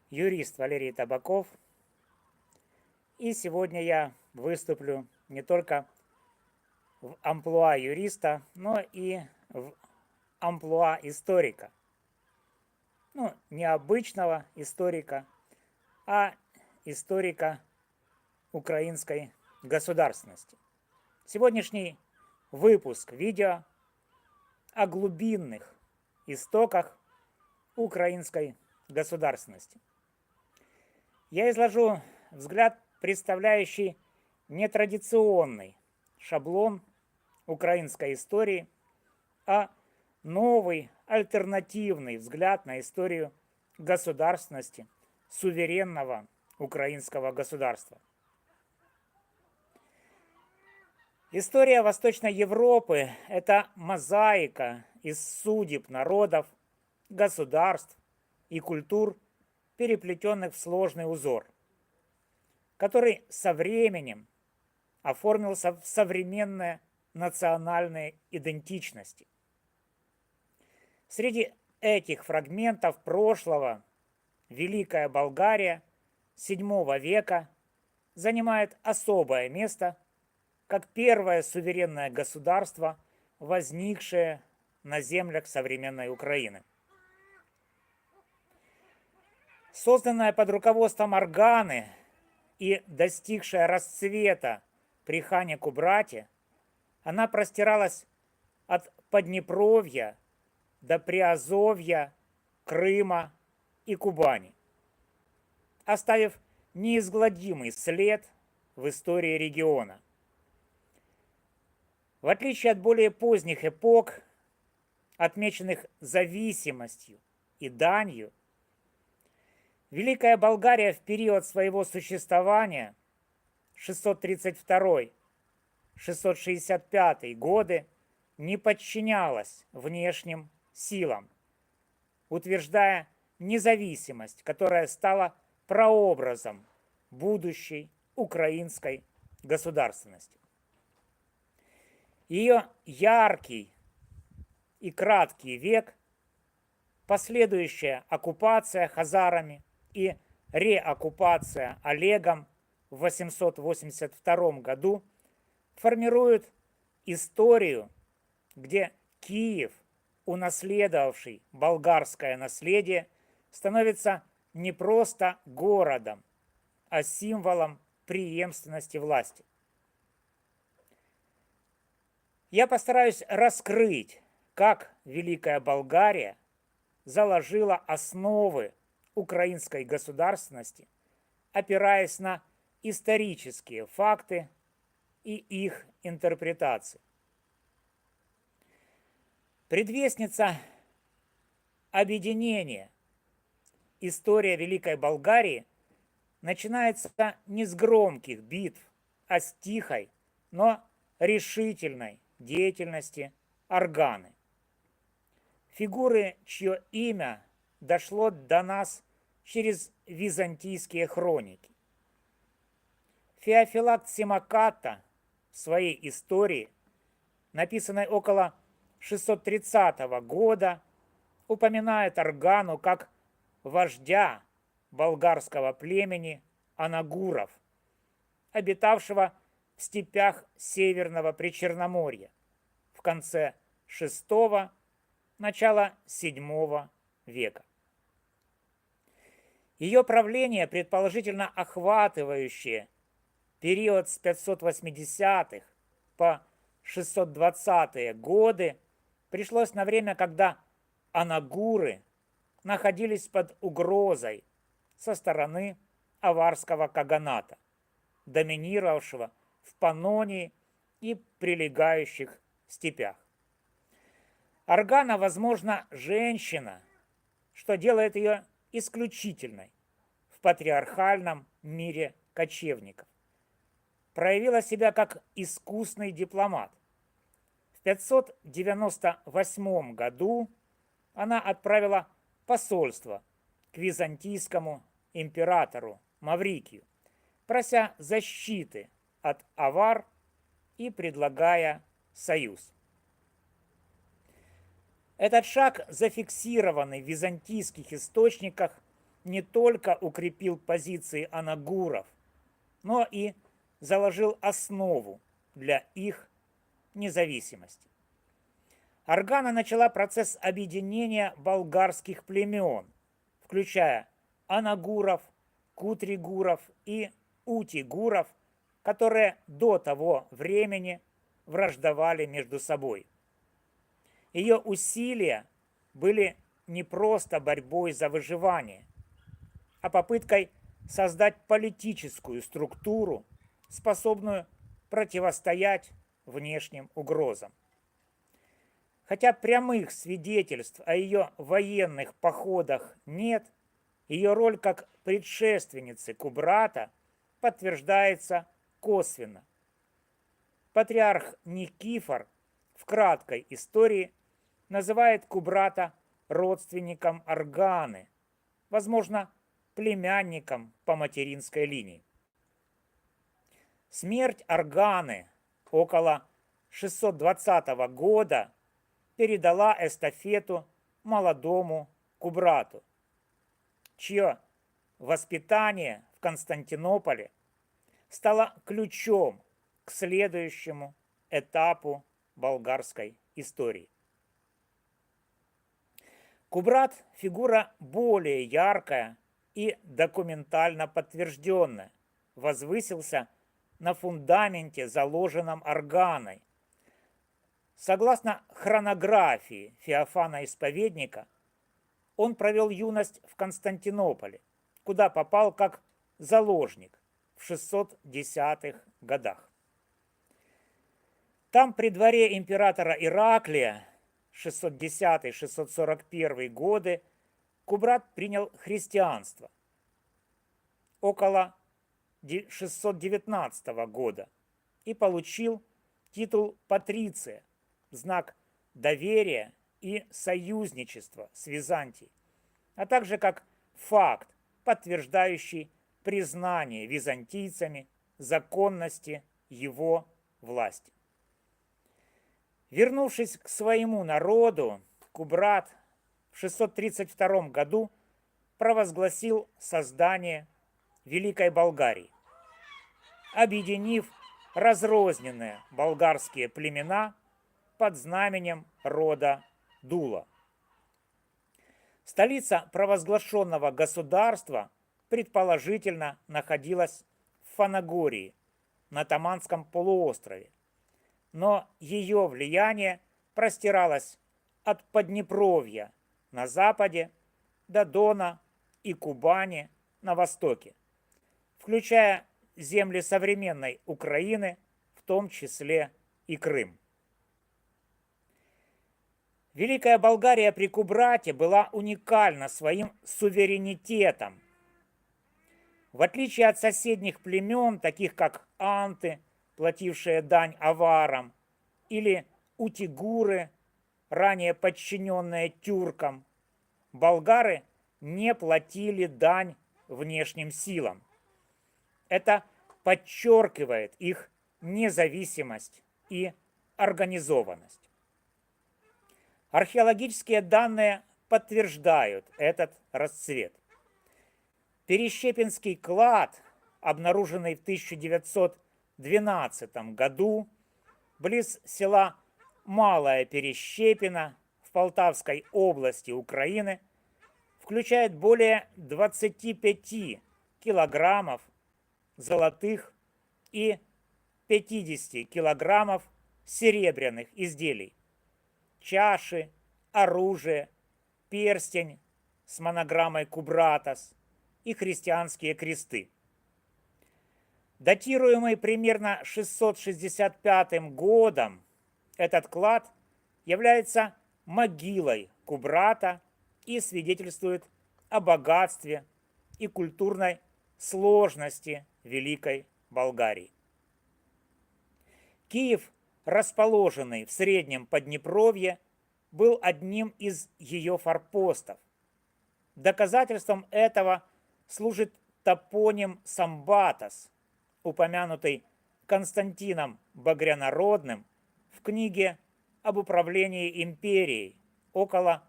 юрист Валерий Табаков. И сегодня я выступлю не только в амплуа юриста, но и в амплуа историка. Не обычного историка, а историка украинской государственности. Сегодняшний выпуск видео о глубинных истоках украинской государственности. Я изложу взгляд, представляющий нетрадиционный шаблон украинской истории, а новый альтернативный взгляд на историю государственности суверенного украинского государства. История Восточной Европы – это мозаика из судеб народов, государств и культур, переплетенных в сложный узор, который со временем оформился в современные национальные идентичности. Среди этих фрагментов прошлого Великая Болгария VII века занимает особое место как первое суверенное государство, возникшее на землях современной Украины. Созданная под руководством Арганы и достигшая расцвета при хане Кубрате, она простиралась от Поднепровья до Приазовья, Крыма и Кубани, оставив неизгладимый след в истории региона. В отличие от более поздних эпох, отмеченных зависимостью и данью, Великая Болгария в период своего существования 632-665 годы не подчинялась внешним силам, утверждая независимость, которая стала прообразом будущей украинской государственности. Ее яркий и краткий век, последующая оккупация хазарами и реоккупация Олегом в 882 году формируют историю, где Киев, унаследовавший болгарское наследие, становится не просто городом, а символом преемственности власти. Я постараюсь раскрыть, как Великая Болгария заложила основы украинской государственности, опираясь на исторические факты и их интерпретации. Предвестница объединения история Великой Болгарии начинается не с громких битв, а с тихой, но решительной деятельности Арганы. Фигуры, чье имя дошло до нас через византийские хроники. Феофилакт Симаката в своей истории, написанной около 630 года, упоминает Аргану как вождя болгарского племени анагуров, обитавшего в степях Северного Причерноморья в конце VI – начало VII века. Ее правление, предположительно охватывающее период с 580-х по 620-е годы, пришлось на время, когда анагуры находились под угрозой со стороны аварского каганата, доминировавшего в Паннонии и прилегающих степях. Аргана, возможно, женщина, что делает ее исключительной в патриархальном мире кочевников. Проявила себя как искусный дипломат. В 598 году она отправила посольство к византийскому императору Маврикию, прося защиты от авар и предлагая союз. Этот шаг, зафиксированный в византийских источниках, не только укрепил позиции анагуров, но и заложил основу для их независимости. Аргана начала процесс объединения болгарских племен, включая анагуров, кутригуров и утигуров, которые до того времени враждовали между собой. Ее усилия были не просто борьбой за выживание, а попыткой создать политическую структуру, способную противостоять внешним угрозам. Хотя прямых свидетельств о ее военных походах нет, ее роль как предшественницы Кубрата подтверждается косвенно. Патриарх Никифор в краткой истории называет Кубрата родственником Арганы, возможно, племянником по материнской линии. Смерть Арганы около 620 года передала эстафету молодому Кубрату, чье воспитание в Константинополе стало ключом к следующему этапу болгарской истории. Кубрат – фигура более яркая и документально подтвержденная, возвысился на фундаменте, заложенном Арганой. Согласно хронографии Феофана Исповедника, он провел юность в Константинополе, куда попал как заложник в 610-х годах. Там при дворе императора Ираклия 610-641 годы Кубрат принял христианство. Около 619 года и получил титул патриция, знак доверия и союзничества с Византией, а также как факт, подтверждающий признание византийцами законности его власти. Вернувшись к своему народу, Кубрат в 632 году провозгласил создание Великой Болгарии, объединив разрозненные болгарские племена под знаменем рода Дула. Столица провозглашенного государства предположительно находилась в Фанагории, на Таманском полуострове, но ее влияние простиралось от Поднепровья на западе до Дона и Кубани на востоке, включая земли современной Украины, в том числе и Крым. Великая Болгария при Кубрате была уникальна своим суверенитетом. В отличие от соседних племен, таких как анты, платившие дань аварам, или утигуры, ранее подчиненные тюркам, болгары не платили дань внешним силам. Это подчеркивает их независимость и организованность. Археологические данные подтверждают этот расцвет. Перещепинский клад, обнаруженный в 1912 году близ села Малая Перещепино в Полтавской области Украины, включает более 25 килограммов золотых и 50 килограммов серебряных изделий, чаши, оружие, перстень с монограммой Кубратос и христианские кресты. Датируемый примерно 665 годом, этот клад является могилой Кубрата и свидетельствует о богатстве и культурной сложности Великой Болгарии. Киев, расположенный в Среднем Поднепровье, был одним из ее форпостов. Доказательством этого служит топоним Самбатос, упомянутый Константином Багрянародным в книге об управлении империей около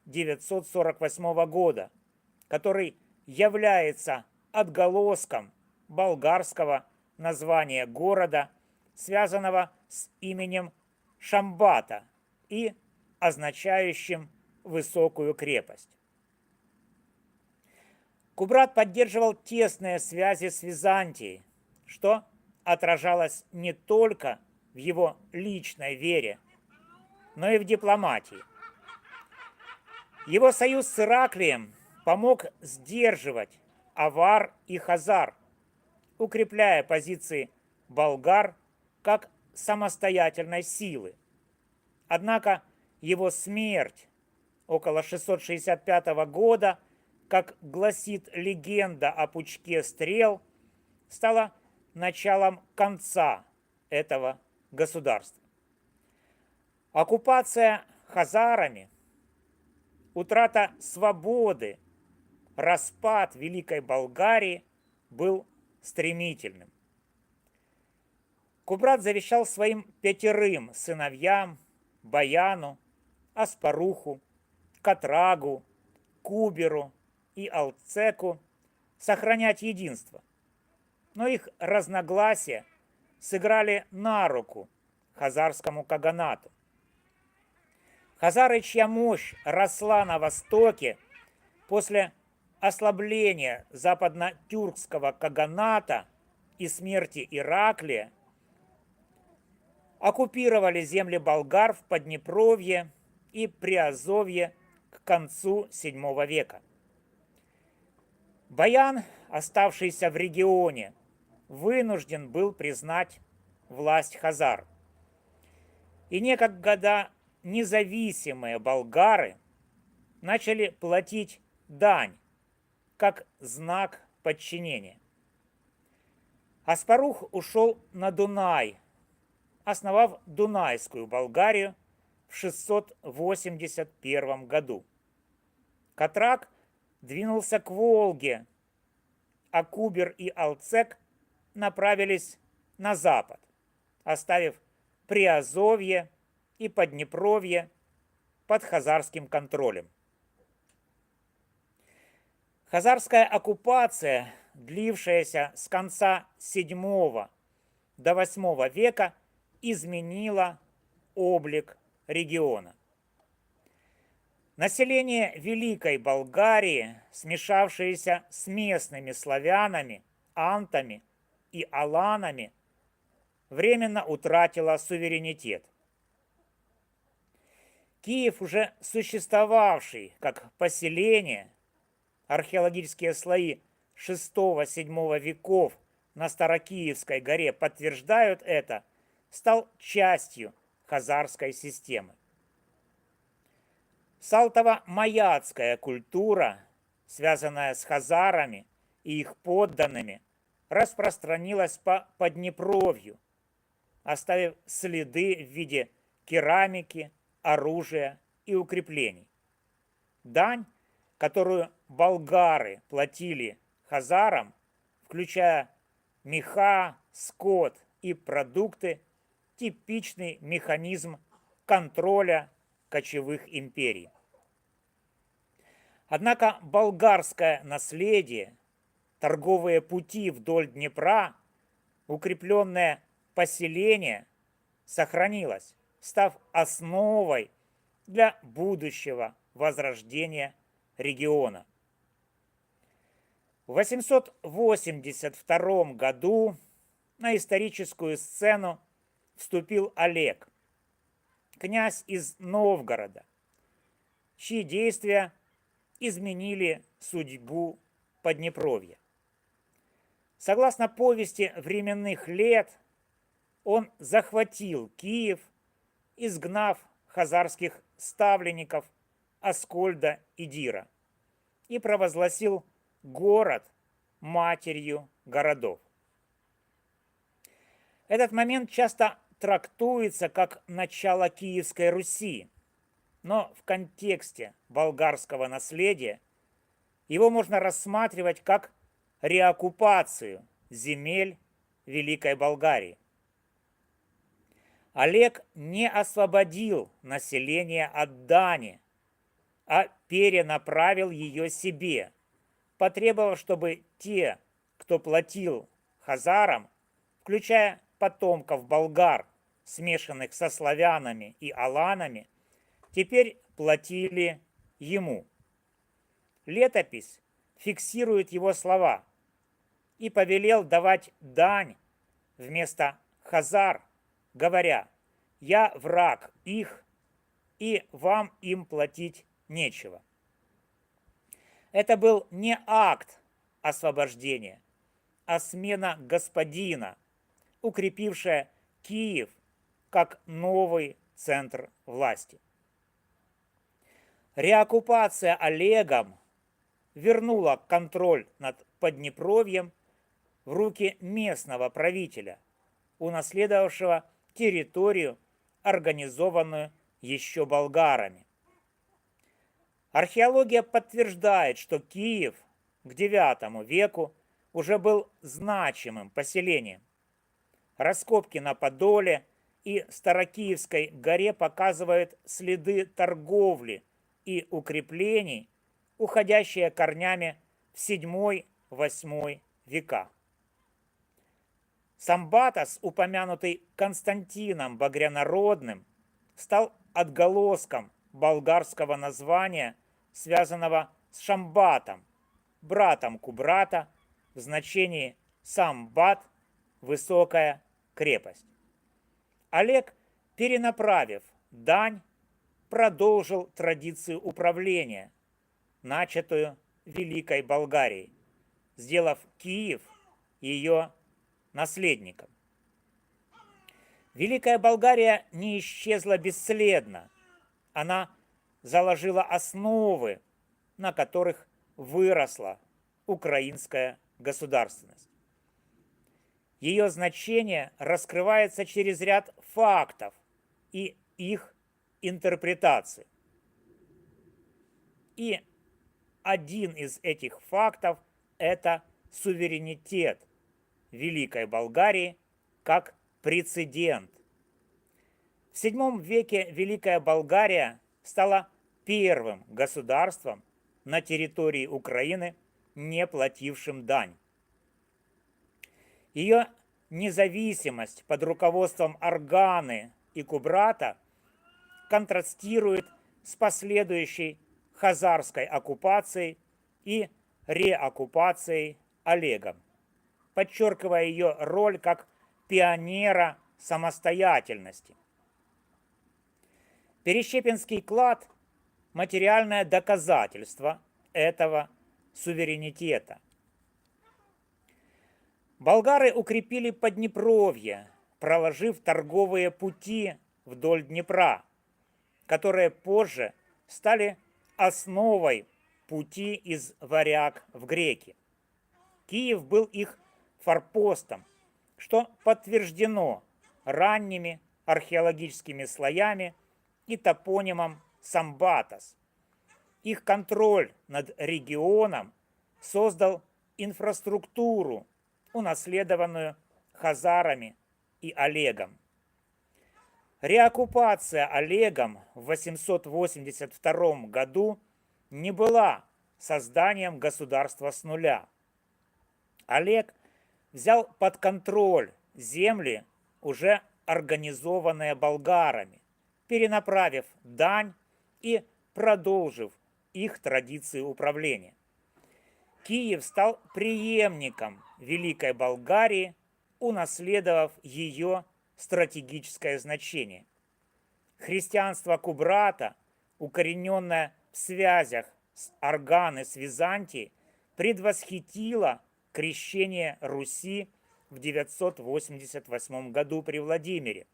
948 года, который является отголоском болгарского названия города, связанного с именем Шамбата и означающим высокую крепость. Кубрат поддерживал тесные связи с Византией, что отражалось не только в его личной вере, но и в дипломатии. Его союз с Ираклием помог сдерживать авар и хазар, укрепляя позиции болгар как самостоятельной силы. Однако его смерть около 665 года, как гласит легенда о пучке стрел, стала началом конца этого государства. Оккупация хазарами, утрата свободы, распад Великой Болгарии был стремительным. Кубрат завещал своим 5 сыновьям, Баяну, Аспаруху, Катрагу, Куберу и Алцеку сохранять единство. Но их разногласия сыграли на руку хазарскому каганату. Хазары, чья мощь росла на востоке после ослабления западно-тюркского каганата и смерти Ираклия, оккупировали земли болгар в Поднепровье и Приазовье к концу VII века. Баян, оставшийся в регионе, вынужден был признать власть хазар. И некогда независимые болгары начали платить дань как знак подчинения. Аспарух ушел на Дунай, основав Дунайскую Болгарию в 681 году. Катрак двинулся к Волге, а Кубер и Алцек направились на запад, оставив Приазовье и Поднепровье под хазарским контролем. Хазарская оккупация, длившаяся с конца VII до VIII века, изменила облик региона. Население Великой Болгарии, смешавшееся с местными славянами, антами и аланами, временно утратило суверенитет. Киев, уже существовавший как поселение, археологические слои VI-VII веков на Старокиевской горе подтверждают это, стал частью хазарской системы. Салтово-маяцкая культура, связанная с хазарами и их подданными, распространилась по Поднепровью, оставив следы в виде керамики, оружия и укреплений. Дань, которую болгары платили хазарам, включая меха, скот и продукты, типичный механизм контроля кочевых империй. Однако болгарское наследие, торговые пути вдоль Днепра, укрепленное поселение сохранилось, став основой для будущего возрождения региона. В 882 году на историческую сцену вступил Олег, князь из Новгорода, чьи действия изменили судьбу Поднепровья. Согласно повести временных лет, он захватил Киев, изгнав хазарских ставленников Аскольда и Дира, и провозгласил город матерью городов. Этот момент часто трактуется как начало Киевской Руси, но в контексте болгарского наследия его можно рассматривать как реоккупацию земель Великой Болгарии. Олег не освободил население от дани, а перенаправил ее себе, потребовав, чтобы те, кто платил хазарам, включая потомков болгар, смешанных со славянами и аланами, теперь платили ему. Летопись фиксирует его слова и повелел давать дань вместо хазар, говоря: «Я враг их, и вам им платить нечего». Это был не акт освобождения, а смена господина, укрепившая Киев как новый центр власти. Реоккупация Олегом вернула контроль над Поднепровьем в руки местного правителя, унаследовавшего территорию, организованную еще болгарами. Археология подтверждает, что Киев к IX веку уже был значимым поселением. Раскопки на Подоле и Старокиевской горе показывают следы торговли и укреплений, уходящие корнями в VII-VIII века. Самбатос, упомянутый Константином Багрянародным, стал отголоском болгарского названия, связанного с Шамбатом, братом Кубрата, в значении Самбат – высокая крепость. Олег, перенаправив дань, продолжил традицию управления, начатую Великой Болгарией, сделав Киев ее наследником. Великая Болгария не исчезла бесследно. Она заложила основы, на которых выросла украинская государственность. Ее значение раскрывается через ряд фактов и их интерпретаций. И один из этих фактов – это суверенитет Великой Болгарии как прецедент. В VII веке Великая Болгария стала первым государством на территории Украины, не платившим дань. Ее независимость под руководством Арганы и Кубрата контрастирует с последующей хазарской оккупацией и реоккупацией Олегом, подчеркивая ее роль как пионера самостоятельности. Перещепинский клад – материальное доказательство этого суверенитета. Болгары укрепили Поднепровье, проложив торговые пути вдоль Днепра, которые позже стали основой пути из варяг в греки. Киев был их форпостом, что подтверждено ранними археологическими слоями и топонимом Самбатос. Их контроль над регионом создал инфраструктуру, унаследованную хазарами и Олегом. Реоккупация Олегом в 882 году не была созданием государства с нуля. Олег взял под контроль земли, уже организованные болгарами, перенаправив дань и продолжив их традиции управления. Киев стал преемником Великой Болгарии, унаследовав ее стратегическое значение. Христианство Кубрата, укорененное в связях с Арганы с Византией, предвосхитило крещение Руси в 988 году при Владимире.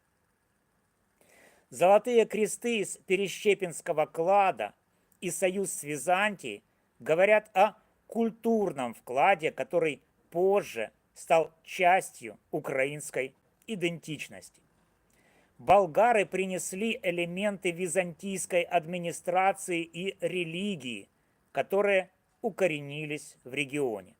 Золотые кресты из Перещепинского клада и союз с Византией говорят о культурном вкладе, который позже стал частью украинской идентичности. Болгары принесли элементы византийской администрации и религии, которые укоренились в регионе.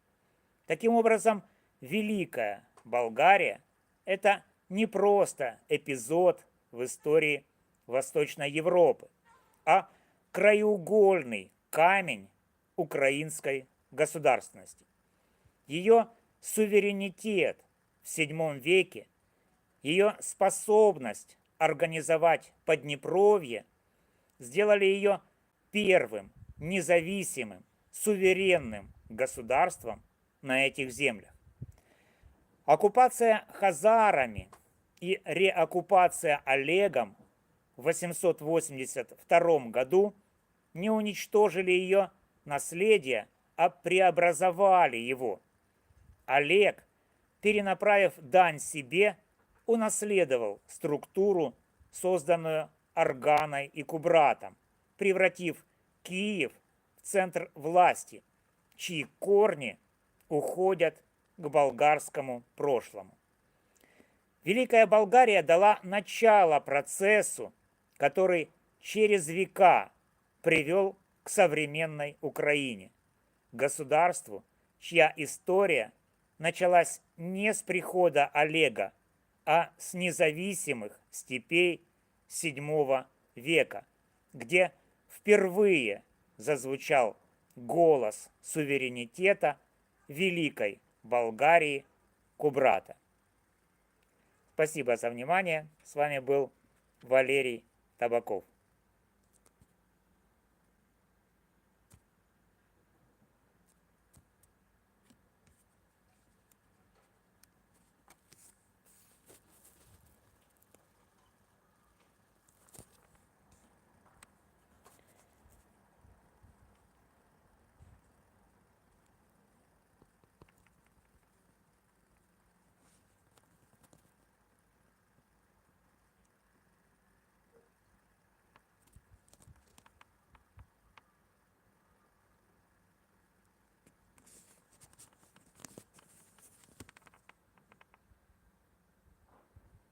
Таким образом, Великая Болгария – это не просто эпизод в истории Восточной Европы, а краеугольный камень украинской государственности. Ее суверенитет в VII веке, ее способность организовать Поднепровье сделали ее первым независимым, суверенным государством на этих землях. Оккупация хазарами и реоккупация Олегом в 882 году не уничтожили ее наследие, а преобразовали его. Олег, перенаправив дань себе, унаследовал структуру, созданную Арганой и Кубратом, превратив Киев в центр власти, чьи корни уходят к болгарскому прошлому. Великая Болгария дала начало процессу, который через века привел к современной Украине, государству, чья история началась не с прихода Олега, а с независимых степей VII века, где впервые зазвучал голос суверенитета Великой Болгарии Кубрата. Спасибо за внимание. С вами был Валерий Табаков.